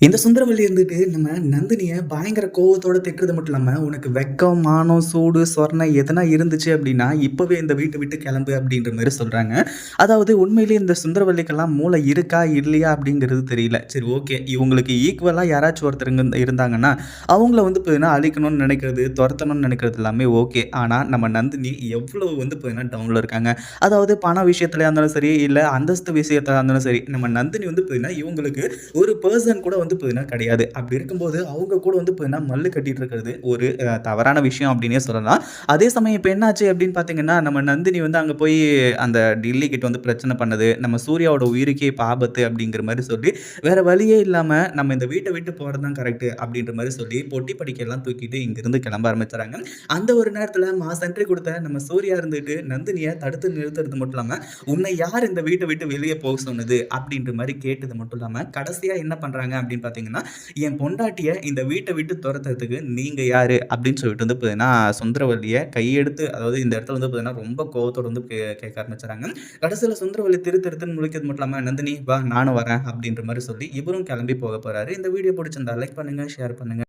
இந்த சுந்தரவல்லி இருந்துட்டு நம்ம நந்தினிய பயங்கர கோவத்தோட திட்டுறது மட்டும் இல்லாம, "உனக்கு வெட்கம், மானம், சூடு, சொரணை எதனா இருந்துச்சு அப்படின்னா, இப்பவே இந்த வீட்ட விட்டு கிளம்பு" அப்படின்ற மாரி சொல்றாங்க. அதாவது உண்மையிலேயே இந்த சுந்தரவல்லிக்கெல்லாம் மூளை இருக்கா, இல்லையா அப்படிங்கிறது தெரியல. சரி ஓகே. இவங்களுக்கு ஈக்குவலா யாராச்சும் ஒருத்தருங்க இருந்தாங்கன்னா, அவங்கள வந்து பார்த்தீங்கன்னா அழிக்கணும்னு நினைக்கிறது, தொரத்தணும்னு நினைக்கிறது எல்லாமே ஓகே. ஆனா நம்ம நந்தினி எவ்வளவு வந்து பார்த்தீங்கன்னா டவுன்ல இருக்காங்க. அதாவது பண விஷயத்துலயா இருந்தாலும் சரி, இல்ல அந்தஸ்து விஷயத்தா இருந்தாலும் சரி, நம்ம நந்தினி வந்து பார்த்தீங்கன்னா இவங்களுக்கு ஒரு பெர்சன் கூட வந்து பார்த்தீங்கன்னா கிடையாது. அப்படி இருக்கும்போது, அவங்க கூட வந்து பார்த்தீங்கன்னா மல்லு கட்டிட்டு இருக்கிறது ஒரு தவறான விஷயம் அப்படின்னே சொல்லலாம். அதே சமயம் இப்ப என்னாச்சு அப்படின்னு பார்த்தீங்கன்னா, நம்ம நந்தினி வந்து அங்க போய் அந்த டில்லி கிட்ட வந்து பிரச்சனை பண்ணது, நம்ம சூர்யாவோட உயிருக்கே இப்ப ஆபத்து அப்படிங்கிற மாரி சொல்லி, வேற வழியே இல்லாம நம்ம இந்த வீட்ட விட்டு போறது தான் கரெக்ட் அப்படின்ற மாரி சொல்லி, பொட்டி படிக்கையெல்லாம் தூக்கிட்டு இங்கிருந்து கிளம்ப ஆரம்பிச்சுறாங்க. அந்த ஒரு நேரத்துல மாஸ் என்ட்ரி குடுத்த நம்ம சூர்யா இருந்துட்டு நந்தினிய தடுத்து நிறுத்துறது மட்டும் இல்லாம, "உன்னை யார் இந்த வீட்ட விட்டு வெளிய போக சொன்னது?" அப்படின்ற மாரி கேட்டது மட்டும் இல்லாம, கடைசியா என்ன பண்றாங்க அப்படின்னு பார்த்தீங்கன்னா, "என் பொண்டாட்டிய இந்த வீட்ட விட்டு தொரத்துறதுக்கு நீங்க யாரு?" அப்படின்னு சொல்லிட்டு வந்து பார்த்தீங்கன்னா, சுந்தரவல்லிய கையெடுத்து அதாவது இந்த இடத்துல வந்து பார்த்தீங்கன்னா, ரொம்ப கோவத்தோட வந்து கேட்க ஆரம்பிச்சுறாங்க. கடைசியில சுந்தரவல்லி திரு திருன்னு முழிக்கிறது மட்டும் இல்லாம, "நந்தினி வா நானும் வரேன்" அப்படின்ற மாரி சொல்லி இவரும் கிளம்பி போக போறாரு. இந்த வீடியோ புடிச்சிருந்தா லைக் பண்ணுங்க, ஷேர் பண்ணுங்க.